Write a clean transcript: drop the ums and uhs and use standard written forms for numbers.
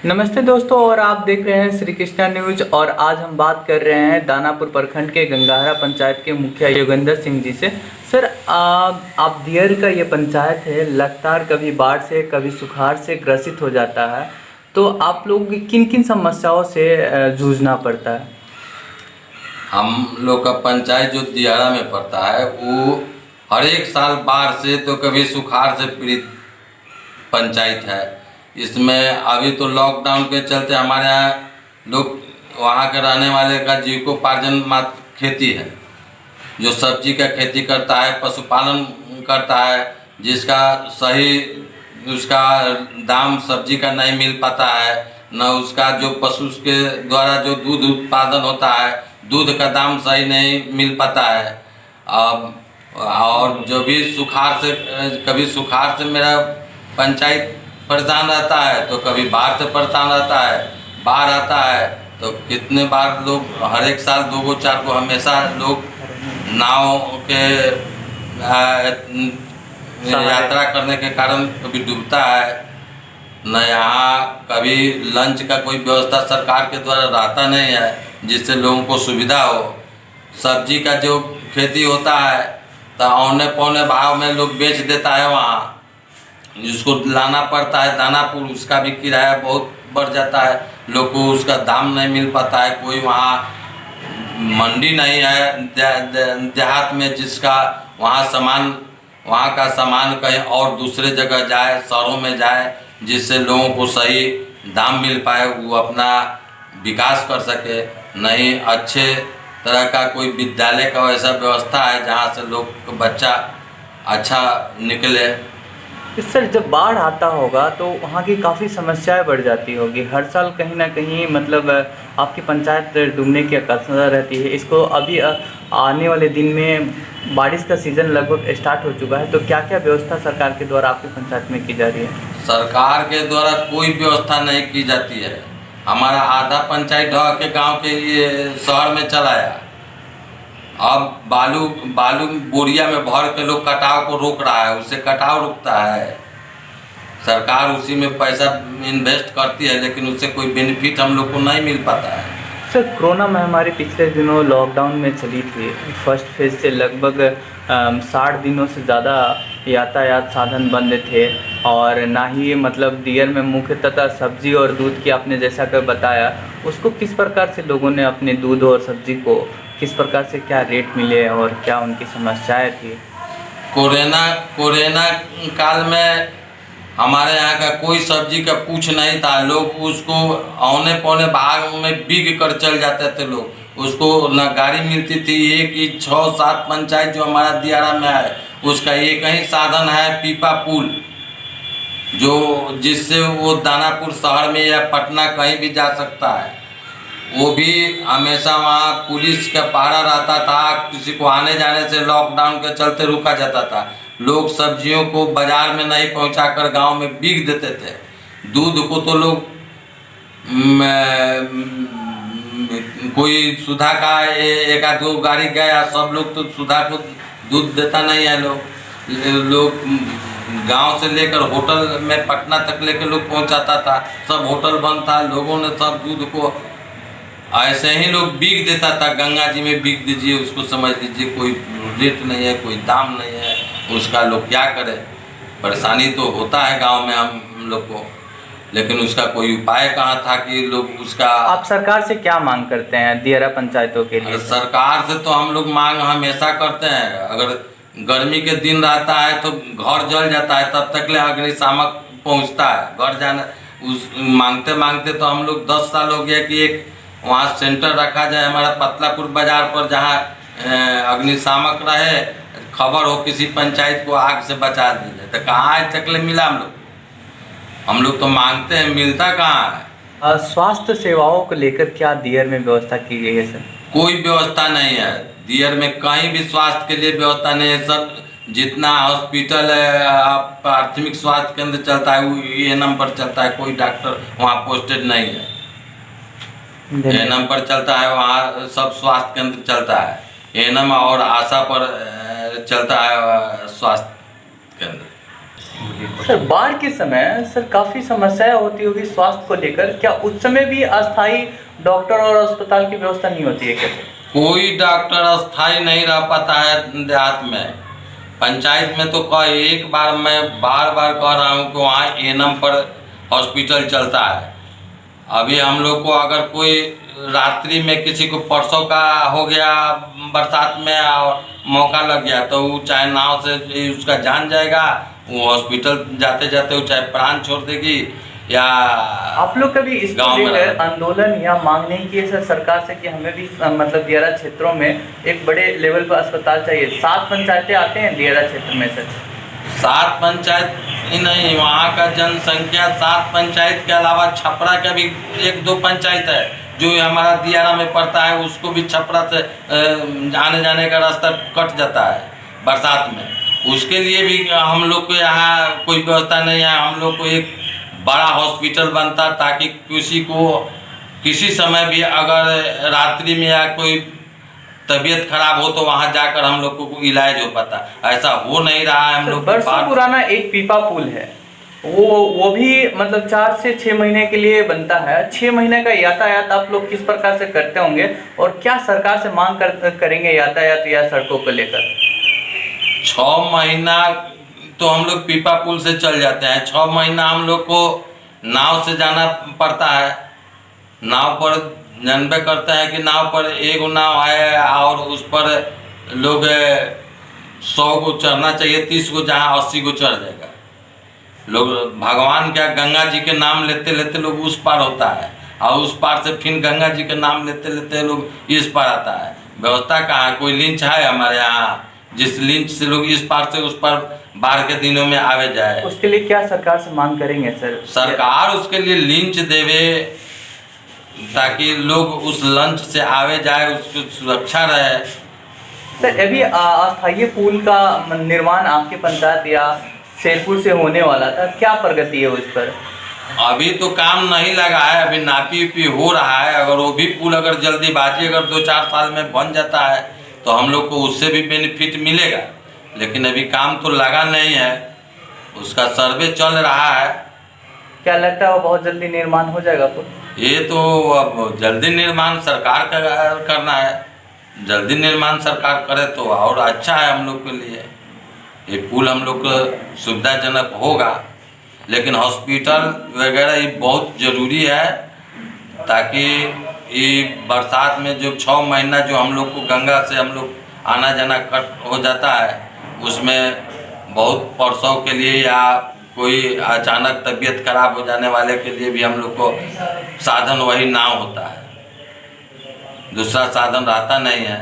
नमस्ते दोस्तों, और आप देख रहे हैं श्री कृष्णा न्यूज। और आज हम बात कर रहे हैं दानापुर प्रखंड के गंगाहरा पंचायत के मुखिया योगेंद्र सिंह जी से। सर, आप दियर का ये पंचायत है, लगातार कभी बाढ़ से कभी सुखाड़ से ग्रसित हो जाता है, तो आप लोग किन किन समस्याओं से जूझना पड़ता है? हम लोग का पंचायत जो दियारा में पड़ता है वो हर एक साल बाढ़ से तो कभी सुखाड़ से पीड़ित पंचायत है। इसमें अभी तो लॉकडाउन के चलते हमारे यहाँ लोग वहाँ के रहने वाले का जीविकोपार्जन मात्र खेती है, जो सब्जी का खेती करता है, पशुपालन करता है, जिसका सही उसका दाम सब्जी का नहीं मिल पाता है, न उसका जो पशु के द्वारा जो दूध उत्पादन होता है दूध का दाम सही नहीं मिल पाता है। अब और जो भी सुखाड़ से कभी सुखाड़ से मेरा पंचायत परेशान रहता है, तो कभी बाढ़ से परेशान रहता है। बाढ़ आता है तो कितने बार लोग हर एक साल 2 को 4 को हमेशा लोग नाव के यात्रा करने के कारण कभी डूबता है। न यहाँ कभी लंच का कोई व्यवस्था सरकार के द्वारा रहता नहीं है जिससे लोगों को सुविधा हो। सब्जी का जो खेती होता है तो औने पौने भाव में लोग बेच देता है, वहाँ जिसको लाना पड़ता है दानापुर, उसका भी किराया बहुत बढ़ जाता है, लोग को उसका दाम नहीं मिल पाता है। कोई वहाँ मंडी नहीं है देहात में जिसका वहाँ का सामान कहीं और दूसरे जगह जाए, शहरों में जाए, जिससे लोगों को सही दाम मिल पाए, वो अपना विकास कर सके। नहीं अच्छे तरह का कोई विद्यालय का ऐसा व्यवस्था है जहाँ से लोग को बच्चा अच्छा निकले। सर, जब बाढ़ आता होगा तो वहाँ की काफ़ी समस्याएं बढ़ जाती होगी। हर साल कहीं ना कहीं मतलब आपकी पंचायत डूबने की आशंका रहती है। इसको अभी आने वाले दिन में बारिश का सीज़न लगभग स्टार्ट हो चुका है, तो क्या क्या व्यवस्था सरकार के द्वारा आपकी पंचायत में की जा रही है? सरकार के द्वारा कोई व्यवस्था नहीं की जाती है। हमारा आधा पंचायत ढह के गांव के लिए शहर में चलाया। अब बालू बोरिया में भर के लोग कटाव को रोक रहा है, उससे कटाव रुकता है। सरकार उसी में पैसा इन्वेस्ट करती है, लेकिन उससे कोई बेनिफिट हम लोग को नहीं मिल पाता है। सर, कोरोना महामारी पिछले दिनों लॉकडाउन में चली थी। फर्स्ट फेज से लगभग 60 दिनों से ज़्यादा यातायात साधन बंद थे, और ना ही मतलब दियर में मुख्यतः सब्जी और दूध की आपने जैसा कि बताया, उसको किस प्रकार से लोगों ने अपने दूध और सब्जी को किस प्रकार से क्या रेट मिले और क्या उनकी समस्याएं थी? कोरोना काल में हमारे यहाँ का कोई सब्जी का पूछ नहीं था। लोग उसको औने पौने भाग में बिक कर चल जाते थे। लोग उसको न गाड़ी मिलती थी। एक ही 6-7 पंचायत जो हमारा दियारा में है उसका एक ही साधन है, पीपा पुल, जो जिससे वो दानापुर शहर में या पटना कहीं भी जा सकता है। वो भी हमेशा वहाँ पुलिस का पहरा रहता था, किसी को आने जाने से लॉकडाउन के चलते रुका जाता था। लोग सब्जियों को बाजार में नहीं पहुंचाकर गांव में बिक देते थे। दूध को तो लोग कोई सुधा का एक आध 2 गाड़ी गया, सब लोग तो सुधा को दूध देता नहीं है। लोग गांव से लेकर होटल में पटना तक लेकर लोग पहुंचाता था। सब होटल बंद था, लोगों ने सब दूध को ऐसे ही लोग बिक देता था। गंगा जी में बिक दीजिए, उसको समझ लीजिए कोई रेट नहीं है, कोई दाम नहीं है, उसका लोग क्या करे। परेशानी तो होता है गांव में हम लोग को, लेकिन उसका कोई उपाय कहाँ था कि लोग उसका। आप सरकार से क्या मांग करते हैं दियारा पंचायतों के लिए? सरकार से तो हम लोग मांग हमेशा करते हैं। अगर गर्मी के दिन रहता है तो घर जल जाता है, तब तक ले अग्निशामक पहुँचता है। घर जाना उस मांगते मांगते तो हम लोग 10 साल हो गया कि एक वहाँ सेंटर रखा जाए हमारा पतलापुर बाजार पर, जहाँ अग्निशामक रहे, खबर हो किसी पंचायत को आग से बचा दीजिए। तो कहाँ आज तक ले मिला हम लोग तो मांगते हैं, मिलता कहाँ है। स्वास्थ्य सेवाओं को लेकर क्या दियर में व्यवस्था की गई है सर? कोई व्यवस्था नहीं है दियर में, कहीं भी स्वास्थ्य के लिए व्यवस्था नहीं है। सब जितना हॉस्पिटल है, प्राथमिक स्वास्थ्य केंद्र चलता है, वो एएनएम पर चलता है। कोई डॉक्टर वहाँ पोस्टेड नहीं है। एएनएम पर चलता है, वहाँ सब स्वास्थ्य केंद्र चलता है। एएनएम और आशा पर चलता है स्वास्थ्य केंद्र। सर बाढ़ के समय सर काफ़ी समस्याएं होती होगी स्वास्थ्य को लेकर, क्या उस समय भी अस्थायी डॉक्टर और अस्पताल की व्यवस्था नहीं होती है कैसे? कोई डॉक्टर अस्थाई नहीं रह पाता है देहात में। पंचायत में तो एक बार मैं बार बार कह रहा हूँ कि वहाँ एनम पर हॉस्पिटल चलता है। अभी हम लोग को अगर कोई रात्रि में किसी को परसों का हो गया बरसात में और मौका लग गया तो वो चाहे नाव से उसका जान जाएगा, वो हॉस्पिटल जाते जाते वो चाहे प्राण छोड़ देगी या आप लोग कभी इसको गाँव में लेकर आंदोलन या मांग नहीं किए सर सरकार से कि हमें भी मतलब दियारा क्षेत्रों में एक बड़े लेवल पर अस्पताल चाहिए? 7 पंचायतें आते हैं दियारा क्षेत्र में सर। 7 पंचायत ही नहीं, वहाँ का जनसंख्या 7 पंचायत के अलावा छपरा का भी 1-2 पंचायत है जो हमारा दियारा में पड़ता है, उसको भी छपरा से आने जाने का रास्ता कट जाता है बरसात में। उसके लिए भी हम लोग को यहाँ कोई व्यवस्था नहीं है। हम लोग को एक बड़ा हॉस्पिटल बनता ताकि किसी समय भी अगर रात्रि में या कोई तबीयत खराब हो तो वहाँ जाकर हम लोग को इलाज हो पाता। ऐसा हो नहीं रहा है। हम लोग बरसों पुराना एक पीपा पुल है, वो भी मतलब 4 से 6 महीने के लिए बनता है। 6 महीने का यातायात आप लोग किस प्रकार से करते होंगे और क्या सरकार से मांग करेंगे यातायात या सड़कों को लेकर? 6 महीना तो हम लोग पीपा पुल से चल जाते हैं। 6 महीना हम लोग को नाव से जाना पड़ता है। नाव पर जानबे करते हैं कि नाव पर एक नाव है और उस पर लोग 100 को चढ़ना चाहिए, 30 को जहाँ 80 को चढ़ जाएगा। लोग भगवान क्या गंगा जी के नाम लेते लेते लोग उस पार होता है और उस पार से फिर गंगा जी के नाम लेते लेते लोग इस पार आता है। व्यवस्था कहाँ? कोई लिंच है हमारे यहाँ जिस लिंच से लोग इस पार से उस पार बाढ़ के दिनों में आवे जाए? उसके लिए क्या सरकार से मांग करेंगे सर? सरकार उसके लिए लिंच देवे ताकि लोग उस लंच से आवे जाए, उसकी सुरक्षा रहे। सर अभी अस्थायी पुल का निर्माण आपके पंचायत या शेरपुर से होने वाला था, क्या प्रगति है उस पर? अभी तो काम नहीं लगा है, अभी नापी उपी हो रहा है। अगर वो भी पुल अगर जल्दीबाजी अगर 2-4 साल में बन जाता है तो हम लोग को उससे भी बेनिफिट मिलेगा, लेकिन अभी काम तो लगा नहीं है, उसका सर्वे चल रहा है। क्या लगता है वो बहुत जल्दी निर्माण हो जाएगा पुल? ये तो अब जल्दी निर्माण सरकार का करना है। जल्दी निर्माण सरकार करे तो और अच्छा है हम लोग के लिए। ये पुल हम लोग को सुविधाजनक होगा, लेकिन हॉस्पिटल वगैरह ये बहुत ज़रूरी है ताकि ये बरसात में जो 6 महीना जो हम लोग को गंगा से हम लोग आना जाना कट हो जाता है, उसमें बहुत प्रसव के लिए या कोई अचानक तबीयत खराब हो जाने वाले के लिए भी हम लोग को साधन वही नाव होता है, दूसरा साधन रहता नहीं है।